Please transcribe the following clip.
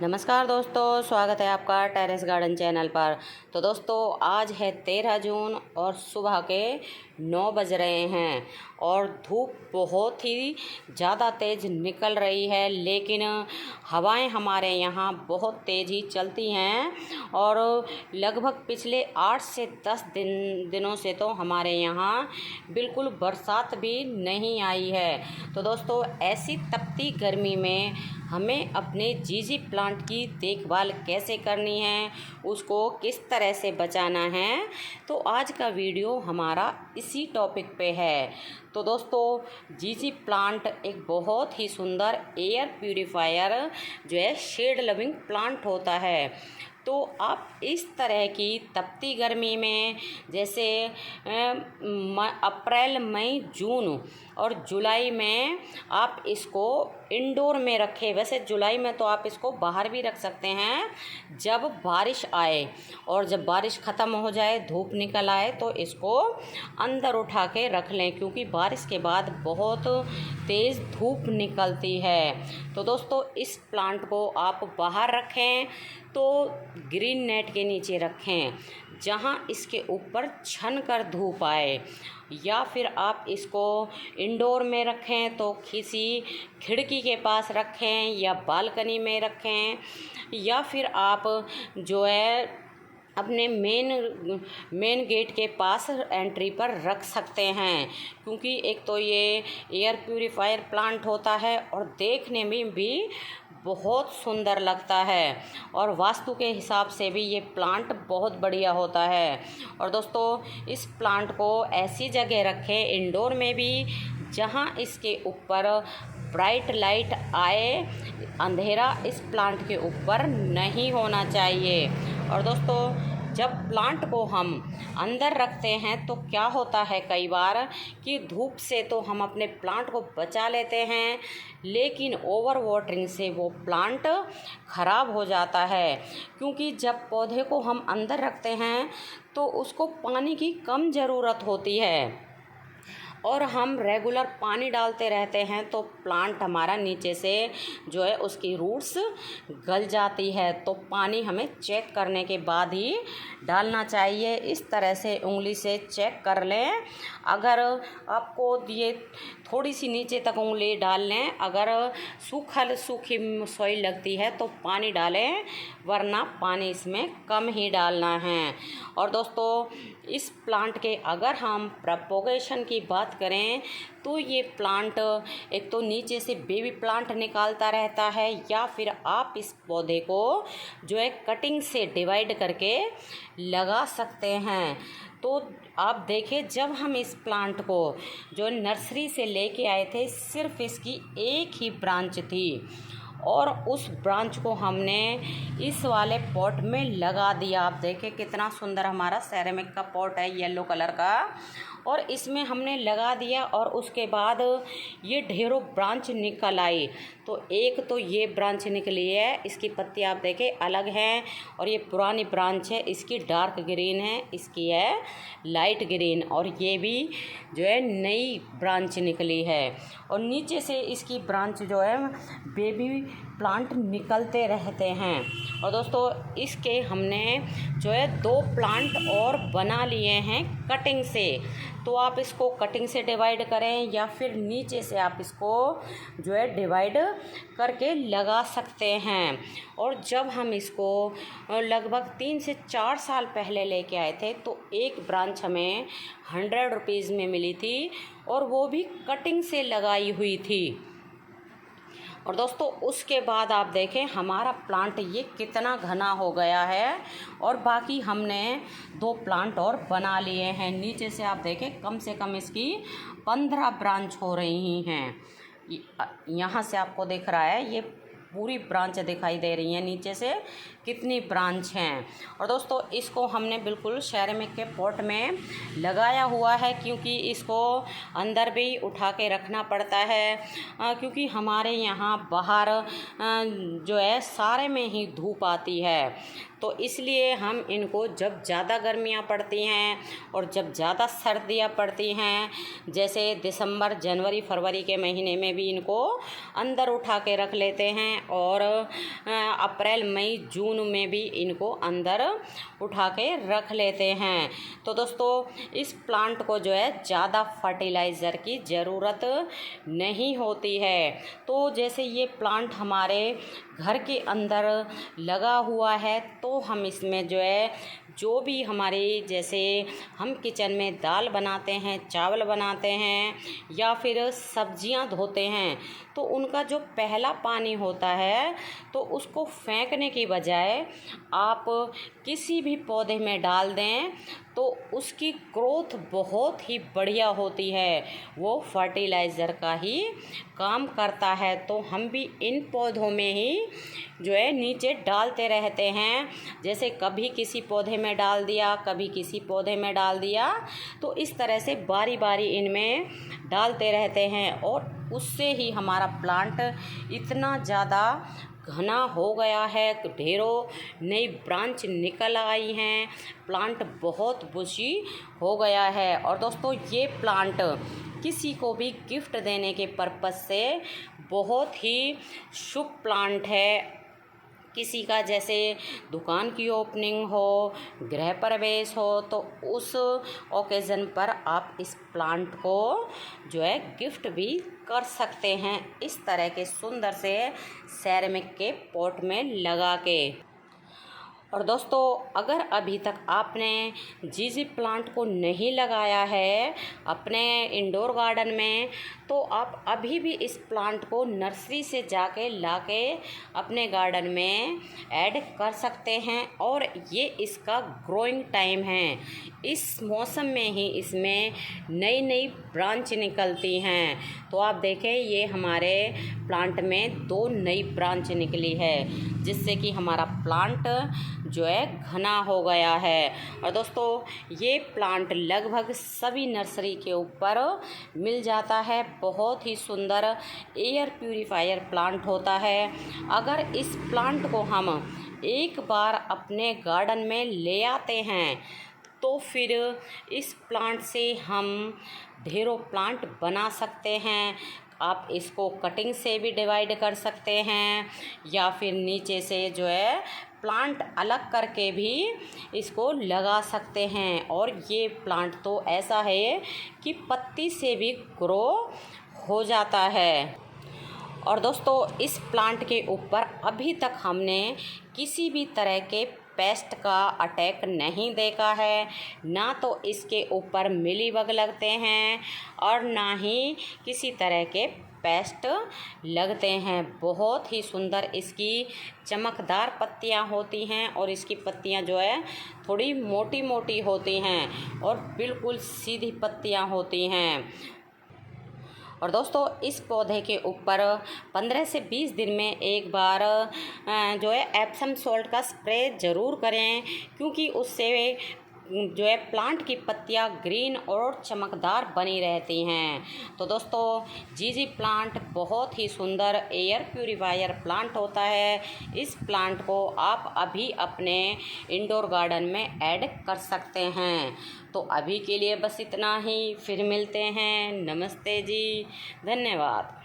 नमस्कार दोस्तों, स्वागत है आपका टेरेस गार्डन चैनल पर। तो दोस्तों आज है 13 जून और सुबह के 9 बज रहे हैं और धूप बहुत ही ज़्यादा तेज़ निकल रही है, लेकिन हवाएं हमारे यहाँ बहुत तेज़ ही चलती हैं और लगभग पिछले 8 से 10 दिनों से तो हमारे यहाँ बिल्कुल बरसात भी नहीं आई है। तो दोस्तों ऐसी तपती गर्मी में हमें अपने जीजी प्लांट की देखभाल कैसे करनी है, उसको किस तरह से बचाना है, तो आज का वीडियो हमारा इसी टॉपिक पे है। तो दोस्तों जीजी प्लांट एक बहुत ही सुंदर एयर प्यूरीफायर जो है शेड लविंग प्लांट होता है। तो आप इस तरह की तपती गर्मी में जैसे अप्रैल, मई, जून और जुलाई में आप इसको इंडोर में रखें। वैसे जुलाई में तो आप इसको बाहर भी रख सकते हैं जब बारिश आए, और जब बारिश ख़त्म हो जाए, धूप निकल आए, तो इसको अंदर उठा के रख लें, क्योंकि बारिश के बाद बहुत तेज़ धूप निकलती है। तो दोस्तों इस प्लांट को आप बाहर रखें तो ग्रीन नेट के नीचे रखें जहां इसके ऊपर छन कर धूप आए, या फिर आप इसको इंडोर में रखें तो किसी खिड़की के पास रखें या बालकनी में रखें, या फिर आप जो है अपने मेन गेट के पास एंट्री पर रख सकते हैं, क्योंकि एक तो ये एयर प्यूरीफायर प्लांट होता है और देखने में भी बहुत सुंदर लगता है, और वास्तु के हिसाब से भी ये प्लांट बहुत बढ़िया होता है। और दोस्तों इस प्लांट को ऐसी जगह रखें इंडोर में भी जहां इसके ऊपर ब्राइट लाइट आए, अंधेरा इस प्लांट के ऊपर नहीं होना चाहिए। और दोस्तों जब प्लांट को हम अंदर रखते हैं तो क्या होता है कई बार कि धूप से तो हम अपने प्लांट को बचा लेते हैं, लेकिन ओवर वाटरिंग से वो प्लांट ख़राब हो जाता है, क्योंकि जब पौधे को हम अंदर रखते हैं तो उसको पानी की कम ज़रूरत होती है और हम रेगुलर पानी डालते रहते हैं तो प्लांट हमारा नीचे से जो है उसकी रूट्स गल जाती है। तो पानी हमें चेक करने के बाद ही डालना चाहिए। इस तरह से उंगली से चेक कर लें। अगर आपको ये थोड़ी सी नीचे तक उंगली डाल लें, अगर सूखी सॉइल लगती है तो पानी डालें, वरना पानी इसमें कम ही डालना है। और दोस्तों इस प्लांट के अगर हम प्रोपोगेशन की बात करें तो ये प्लांट एक तो नीचे से बेबी प्लांट निकालता रहता है, या फिर आप इस पौधे को जो है कटिंग से डिवाइड करके लगा सकते हैं। तो आप देखें जब हम इस प्लांट को जो नर्सरी से लेके आए थे, सिर्फ इसकी एक ही ब्रांच थी और उस ब्रांच को हमने इस वाले पॉट में लगा दिया। आप देखें कितना सुंदर हमारा सेरेमिक का पॉट है येलो कलर का, और इसमें हमने लगा दिया और उसके बाद ये ढेरों ब्रांच निकल आई। तो एक तो ये ब्रांच निकली है, इसकी पत्ती आप देखें अलग हैं, और ये पुरानी ब्रांच है, इसकी डार्क ग्रीन है, इसकी है लाइट ग्रीन, और ये भी जो है नई ब्रांच निकली है। और नीचे से इसकी ब्रांच जो है बेबी प्लांट निकलते रहते हैं। और दोस्तों इसके हमने जो है 2 प्लांट और बना लिए हैं कटिंग से। तो आप इसको कटिंग से डिवाइड करें या फिर नीचे से आप इसको जो है डिवाइड करके लगा सकते हैं। और जब हम इसको लगभग 3 से 4 साल पहले लेके आए थे तो एक ब्रांच हमें 100 रुपीज़ में मिली थी, और वो भी कटिंग से लगाई हुई थी। और दोस्तों उसके बाद आप देखें हमारा प्लांट ये कितना घना हो गया है, और बाकी हमने 2 प्लांट और बना लिए हैं। नीचे से आप देखें कम से कम इसकी 15 ब्रांच हो रही हैं। यहाँ से आपको दिख रहा है ये पूरी ब्रांच दिखाई दे रही हैं, नीचे से कितनी ब्रांच हैं। और दोस्तों इसको हमने बिल्कुल सेरेमिक के पॉट में लगाया हुआ है, क्योंकि इसको अंदर भी उठा के रखना पड़ता है, क्योंकि हमारे यहाँ बाहर जो है सारे में ही धूप आती है। तो इसलिए हम इनको जब ज़्यादा गर्मियाँ पड़ती हैं और जब ज़्यादा सर्दियाँ पड़ती हैं, जैसे दिसंबर, जनवरी, फरवरी के महीने में भी इनको अंदर उठा के रख लेते हैं और अप्रैल मई जून में भी इनको अंदर उठा के रख लेते हैं। तो दोस्तों इस प्लांट को जो है ज़्यादा फर्टिलाइज़र की ज़रूरत नहीं होती है। तो जैसे ये प्लांट हमारे घर के अंदर लगा हुआ है तो हम इसमें जो है जो भी हमारे जैसे हम किचन में दाल बनाते हैं, चावल बनाते हैं या फिर सब्जियां धोते हैं तो उनका जो पहला पानी होता है तो उसको फेंकने की बजाय आप किसी भी पौधे में डाल दें तो उसकी ग्रोथ बहुत ही बढ़िया होती है, वो फर्टिलाइज़र का ही काम करता है। तो हम भी इन पौधों में ही जो है नीचे डालते रहते हैं, जैसे कभी किसी पौधे में डाल दिया, कभी किसी पौधे में डाल दिया, तो इस तरह से बारी बारी इनमें डालते रहते हैं और उससे ही हमारा प्लांट इतना ज़्यादा घना हो गया है, ढेरों नई ब्रांच निकल आई हैं, प्लांट बहुत बुशी हो गया है। और दोस्तों ये प्लांट किसी को भी गिफ्ट देने के पर्पज़ से बहुत ही शुभ प्लांट है। किसी का जैसे दुकान की ओपनिंग हो, गृह प्रवेश हो, तो उस ओकेज़न पर आप इस प्लांट को जो है गिफ्ट भी कर सकते हैं, इस तरह के सुंदर से सेरेमिक के पॉट में लगा के। और दोस्तों अगर अभी तक आपने जीजी प्लांट को नहीं लगाया है अपने इंडोर गार्डन में तो आप अभी भी इस प्लांट को नर्सरी से जाके लाके अपने गार्डन में ऐड कर सकते हैं। और ये इसका ग्रोइंग टाइम है, इस मौसम में ही इसमें नई नई ब्रांच निकलती हैं। तो आप देखें ये हमारे प्लांट में 2 नई ब्रांच निकली है जिससे कि हमारा प्लांट जो है घना हो गया है। और दोस्तों ये प्लांट लगभग सभी नर्सरी के ऊपर मिल जाता है, बहुत ही सुंदर एयर प्यूरीफायर प्लांट होता है। अगर इस प्लांट को हम एक बार अपने गार्डन में ले आते हैं तो फिर इस प्लांट से हम ढेरों प्लांट बना सकते हैं। आप इसको कटिंग से भी डिवाइड कर सकते हैं या फिर नीचे से जो है प्लांट अलग करके भी इसको लगा सकते हैं। और ये प्लांट तो ऐसा है कि पत्ती से भी ग्रो हो जाता है। और दोस्तों इस प्लांट के ऊपर अभी तक हमने किसी भी तरह के पेस्ट का अटैक नहीं देखा है, ना तो इसके ऊपर मिलीबग लगते हैं और ना ही किसी तरह के पेस्ट लगते हैं। बहुत ही सुंदर इसकी चमकदार पत्तियां होती हैं और इसकी पत्तियां जो है थोड़ी मोटी मोटी होती हैं और बिल्कुल सीधी पत्तियां होती हैं। और दोस्तों इस पौधे के ऊपर 15 से 20 दिन में एक बार जो है एप्सम सॉल्ट का स्प्रे ज़रूर करें, क्योंकि उससे जो है प्लांट की पत्तियां ग्रीन और चमकदार बनी रहती हैं। तो दोस्तों जीजी प्लांट बहुत ही सुंदर एयर प्यूरीफायर प्लांट होता है। इस प्लांट को आप अभी अपने इंडोर गार्डन में ऐड कर सकते हैं। तो अभी के लिए बस इतना ही, फिर मिलते हैं। नमस्ते जी, धन्यवाद।